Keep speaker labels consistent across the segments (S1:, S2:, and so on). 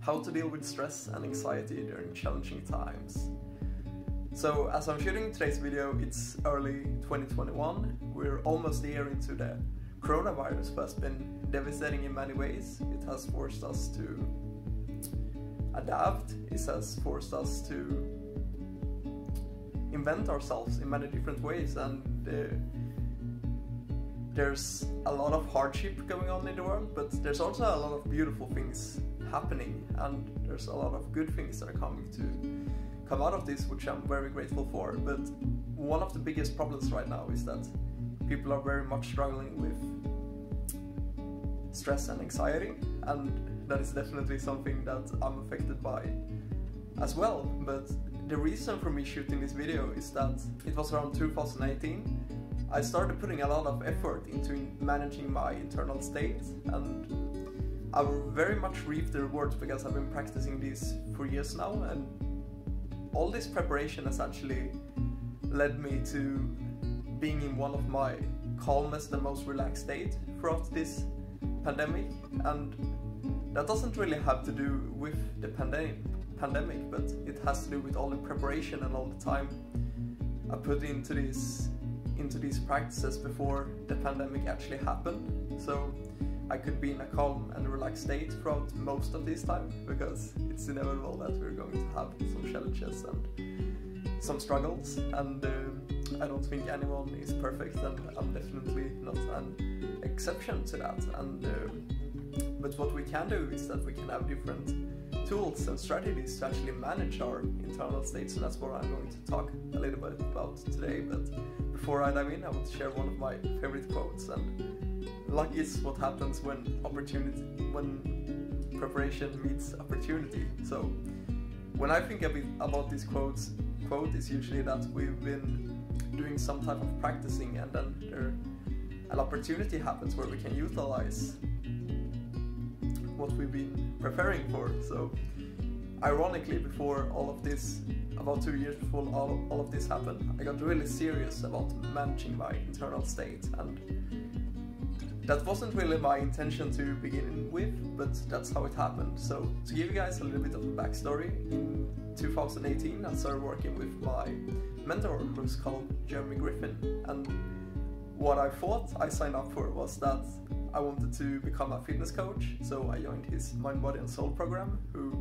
S1: how to deal with stress and anxiety during challenging times. So as I'm shooting today's video, it's early 2021. We're almost a year into the coronavirus, who has been devastating in many ways. It has forced us to adapt, it has forced us to invent ourselves in many different ways, and there's a lot of hardship going on in the world, but there's also a lot of beautiful things happening, and there's a lot of good things that are coming to come out of this, which I'm very grateful for. But one of the biggest problems right now is that people are very much struggling with stress and anxiety, and that is definitely something that I'm affected by as well. But the reason for me shooting this video is that it was around 2018 I started putting a lot of effort into managing my internal state, and I very much reaped the rewards because I've been practicing this for years now, and all this preparation has actually led me to being in one of my calmest and most relaxed state throughout this pandemic. And that doesn't really have to do with the pandemic, but it has to do with all the preparation and all the time I put into these practices before the pandemic actually happened. So I could be in a calm and relaxed state throughout most of this time, because it's inevitable that we're going to have some challenges and some struggles, and I don't think anyone is perfect, and I'm definitely not an exception to that. And but what we can do is that we can have different tools and strategies to actually manage our internal state. So that's what I'm going to talk a little bit about today. But before I dive in, I want to share one of my favorite quotes. And luck is what happens when preparation meets opportunity. So when I think a bit about this quote is usually that we've been doing some type of practicing, and then an opportunity happens where we can utilize what we've been preparing for. So ironically, before all of this, about 2 years before all of this happened, I got really serious about managing my internal state, and that wasn't really my intention to begin with, but that's how it happened. So to give you guys a little bit of a backstory, in 2018 I started working with my mentor, who's called Jeremy Griffin, and what I thought I signed up for was that I wanted to become a fitness coach. So I joined his Mind, Body and Soul program, who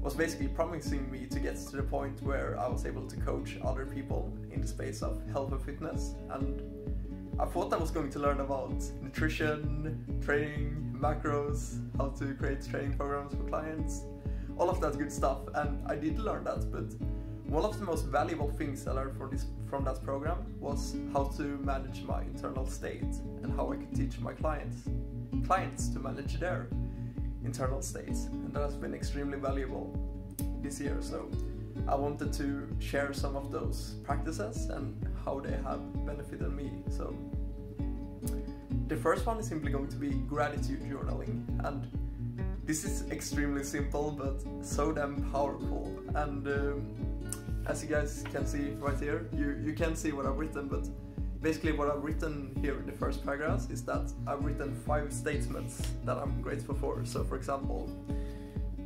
S1: was basically promising me to get to the point where I was able to coach other people in the space of health and fitness. And I thought I was going to learn about nutrition, training, macros, how to create training programs for clients, all of that good stuff, and I did learn that. But one of the most valuable things I learned from that program was how to manage my internal state, and how I could teach my clients to manage their internal states, and that has been extremely valuable this year. So I wanted to share some of those practices and how they have benefited me. So the first one is simply going to be gratitude journaling, and this is extremely simple but so damn powerful. And as you guys can see right here, you can see what I've written, but basically what I've written here in the first paragraph is that I've written 5 statements that I'm grateful for. So for example,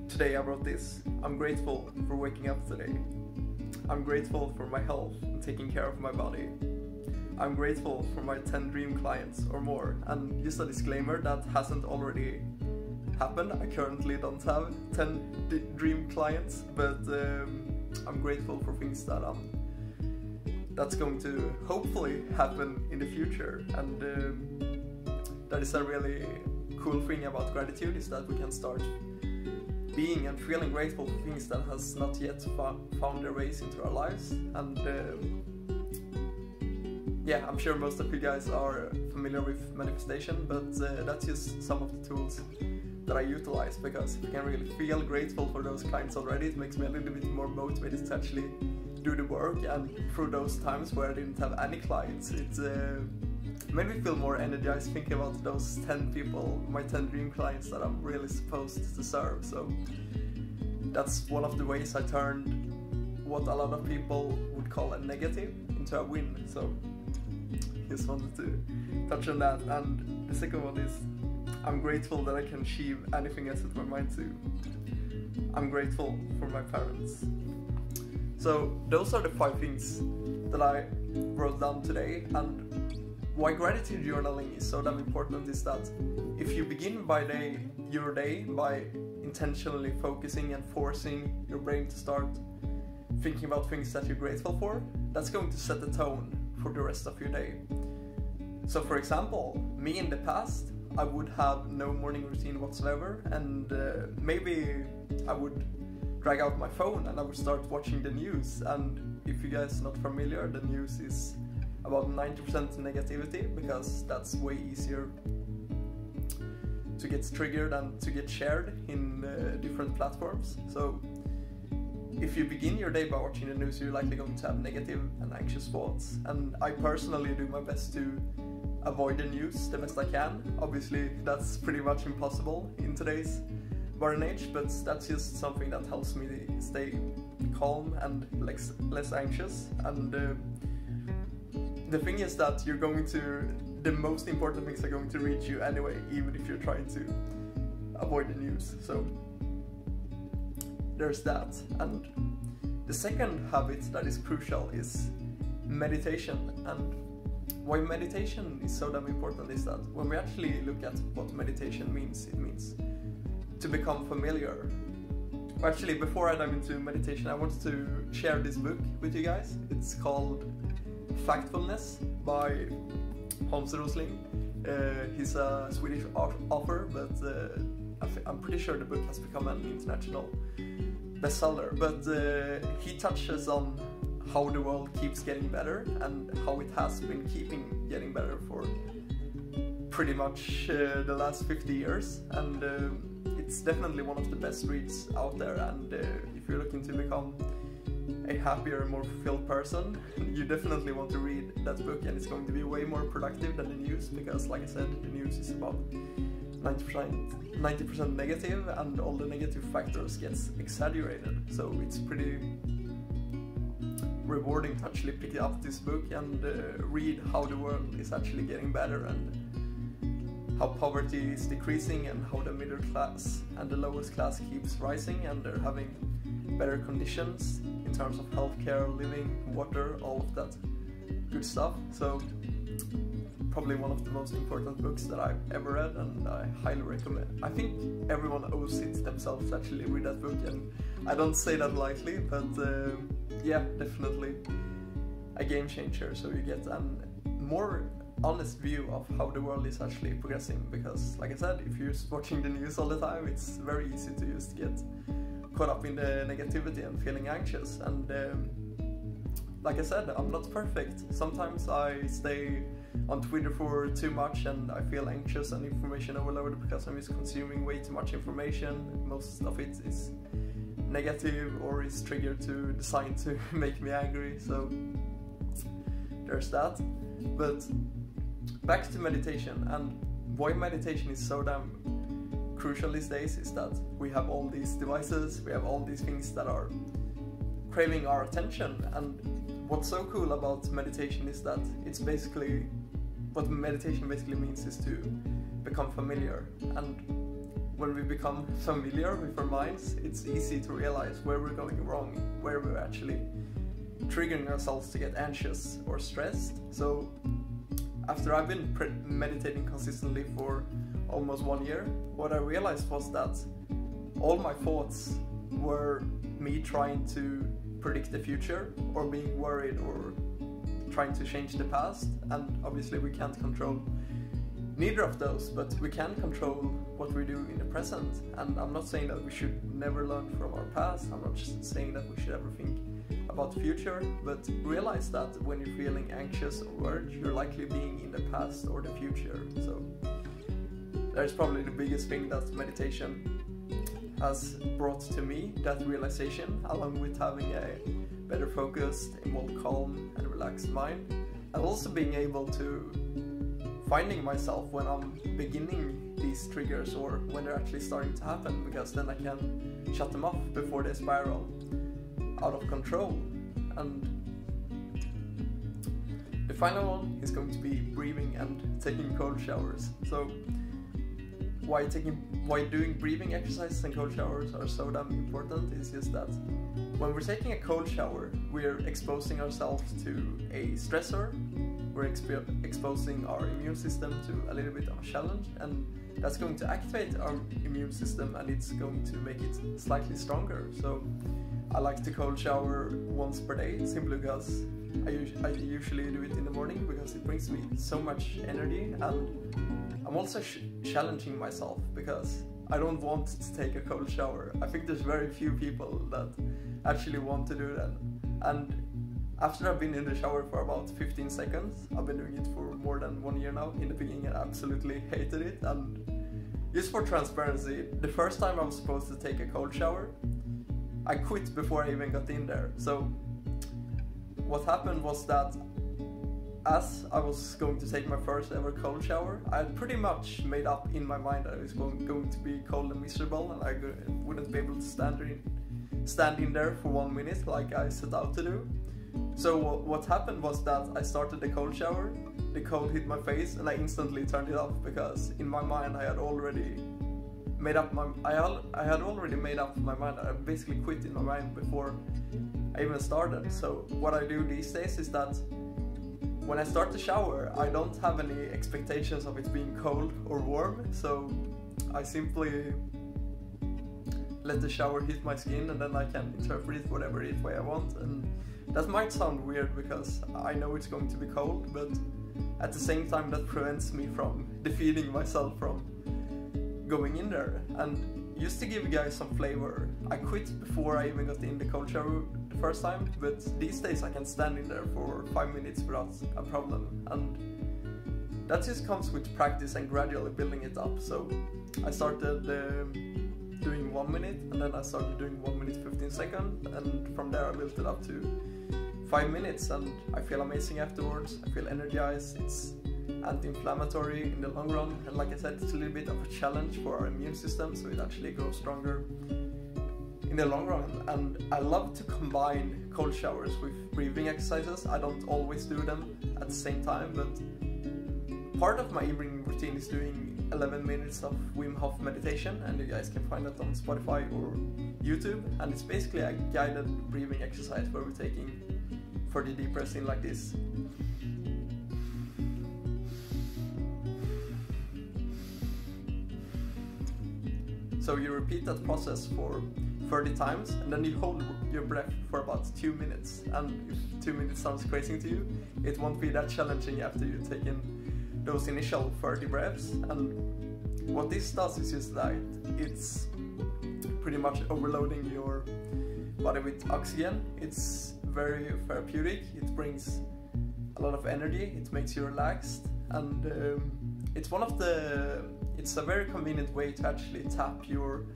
S1: today I wrote this: I'm grateful for waking up today. I'm grateful for my health and taking care of my body. I'm grateful for my 10 dream clients or more. And just a disclaimer, that hasn't already happened. I currently don't have 10 dream clients, but I'm grateful for things that's going to hopefully happen in the future. And that is a really cool thing about gratitude, is that we can start being and feeling grateful for things that has not yet found their ways into our lives. And yeah, I'm sure most of you guys are familiar with manifestation, but that's just some of the tools that I utilize, because if I can really feel grateful for those clients already, it makes me a little bit more motivated to actually do the work. And through those times where I didn't have any clients, it made me feel more energized thinking about those 10 people, my 10 dream clients that I'm really supposed to serve. So that's one of the ways I turned what a lot of people would call a negative into a win. So just wanted to touch on that. And the second one is I'm grateful that I can achieve anything I set my mind to. I'm grateful for my parents. So those are the 5 things that I wrote down today, and why gratitude journaling is so damn important is that if you begin your day by intentionally focusing and forcing your brain to start thinking about things that you're grateful for, that's going to set the tone for the rest of your day. So for example, me in the past, I would have no morning routine whatsoever, and maybe I would drag out my phone and I would start watching the news. And if you guys are not familiar, the news is about 90% negativity, because that's way easier to get triggered and to get shared in different platforms. So if you begin your day by watching the news, you're likely going to have negative and anxious thoughts. And I personally do my best to avoid the news the best I can. Obviously, that's pretty much impossible in today's modern age, but that's just something that helps me stay calm and less anxious. And the thing is that the most important things are going to reach you anyway, even if you're trying to avoid the news. So there's that. And the second habit that is crucial is meditation. And why meditation is so damn important is that when we actually look at what meditation means, it means to become familiar. Actually, before I dive into meditation, I wanted to share this book with you guys. It's called Factfulness by Hans Rosling. He's a Swedish author, but I'm pretty sure the book has become an international bestseller. But he touches on how the world keeps getting better and how it has been getting better for pretty much the last 50 years. And it's definitely one of the best reads out there. And if you're looking to become a happier, more fulfilled person, you definitely want to read that book, and it's going to be way more productive than the news, because like I said, the news is about 90% negative, and all the negative factors gets exaggerated. So it's pretty rewarding to actually pick up this book and read how the world is actually getting better, and how poverty is decreasing, and how the middle class and the lowest class keeps rising, and they're having better conditions in terms of healthcare, living, water, all of that good stuff. So probably one of the most important books that I've ever read, and I highly recommend. I think everyone owes it themselves to actually read that book, and I don't say that lightly, but yeah, definitely a game changer. So you get a more honest view of how the world is actually progressing, because like I said, if you're just watching the news all the time, it's very easy to just get caught up in the negativity and feeling anxious. And like I said, I'm not perfect. Sometimes I stay on Twitter for too much and I feel anxious and information overload because I'm just consuming way too much information. Most of it is negative or is designed to make me angry, so there's that. But back to meditation, and why meditation is so damn crucial these days is that we have all these devices, we have all these things that are craving our attention. And what's so cool about meditation is that it's basically, what meditation basically means is to become familiar. And when we become familiar with our minds, it's easy to realize where we're going wrong, where we're actually triggering ourselves to get anxious or stressed. So after I've been meditating consistently for almost 1 year, what I realized was that all my thoughts were me trying to predict the future, or being worried, or trying to change the past. And obviously we can't control neither of those, but we can control what we do in the present. And I'm not saying that we should never learn from our past, I'm not just saying that we should ever think about the future, but realize that when you're feeling anxious or worried, you're likely being in the past or the future. So that's probably the biggest thing that meditation has brought to me, that realization, along with having a better focused, a more calm and relaxed mind, and also being able to finding myself when I'm beginning these triggers or when they're actually starting to happen, because then I can shut them off before they spiral out of control. And the final one is going to be breathing and taking cold showers. So why doing breathing exercises and cold showers are so damn important is just that when we're taking a cold shower, we're exposing ourselves to a stressor, we're exposing our immune system to a little bit of a challenge, and that's going to activate our immune system and it's going to make it slightly stronger. So I like to cold shower once per day, simply because I usually do it in the morning because it brings me so much energy, and I'm also challenging myself because I don't want to take a cold shower. I think there's very few people that actually want to do that, and after I've been in the shower for about 15 seconds, I've been doing it for more than 1 year now. In the beginning I absolutely hated it, and just for transparency, the first time I was supposed to take a cold shower, I quit before I even got in there. So what happened was that as I was going to take my first ever cold shower, I had pretty much made up in my mind that it was going to be cold and miserable, and I wouldn't be able to stand in there for 1 minute like I set out to do. So what happened was that I started the cold shower, the cold hit my face, and I instantly turned it off because in my mind I had already made up my mind. I basically quit in my mind before I even started. So what I do these days is that when I start the shower, I don't have any expectations of it being cold or warm, so I simply let the shower hit my skin and then I can interpret it whatever way I want. And that might sound weird because I know it's going to be cold, but at the same time that prevents me from defeating myself from going in there. And just to give you guys some flavor, I quit before I even got in the cold shower the first time, but these days I can stand in there for 5 minutes without a problem, and that just comes with practice and gradually building it up. So I started doing 1 minute, and then I started doing 1 minute 15 seconds, and from there I built it up to 5 minutes, and I feel amazing afterwards. I feel energized. It's anti-inflammatory in the long run, and like I said, it's a little bit of a challenge for our immune system, so it actually grows stronger in the long run. And I love to combine cold showers with breathing exercises. I don't always do them at the same time, but part of my evening routine is doing 11 minutes of Wim Hof meditation, and you guys can find that on Spotify or YouTube, and it's basically a guided breathing exercise where we're taking 40 deep breaths in like this. So you repeat that process for 30 times, and then you hold your breath for about 2 minutes. And if 2 minutes sounds crazy to you, it won't be that challenging after you've taken those initial 30 breaths. And what this does is just that it's pretty much overloading your body with oxygen. It's very therapeutic. It brings a lot of energy. It makes you relaxed, and it's a very convenient way to actually tap your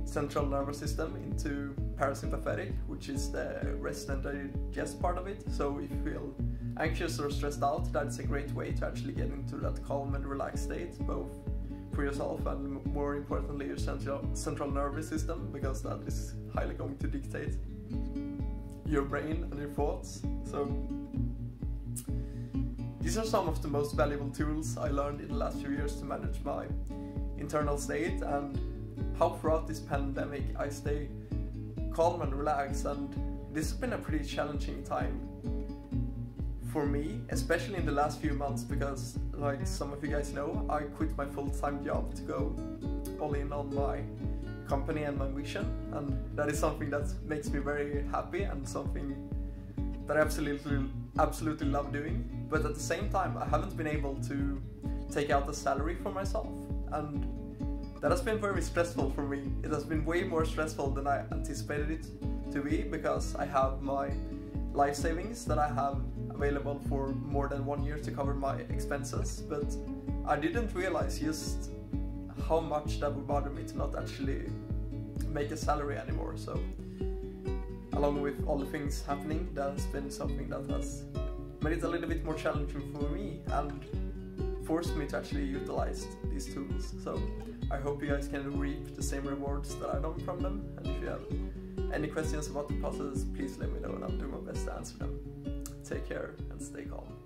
S1: central nervous system into parasympathetic, which is the rest and digest part of it. So if you feel anxious or stressed out, that's a great way to actually get into that calm and relaxed state, both for yourself and more importantly your central nervous system, because that is highly going to dictate your brain and your thoughts. So these are some of the most valuable tools I learned in the last few years to manage my internal state, and how throughout this pandemic I stay calm and relaxed. And this has been a pretty challenging time for me, especially in the last few months, because like some of you guys know, I quit my full-time job to go all in on my company and my mission, and that is something that makes me very happy and something that I absolutely love doing. But at the same time, I haven't been able to take out a salary for myself, and that has been very stressful for me. It has been way more stressful than I anticipated it to be, because I have my life savings that I have available for more than 1 year to cover my expenses, but I didn't realize just how much that would bother me to not actually make a salary anymore. So along with all the things happening, that has been something that has made it a little bit more challenging for me and forced me to actually utilize these tools. So I hope you guys can reap the same rewards that I done from them, and if you have any questions about the process, please let me know and I'll do my best to answer them. Take care and stay calm.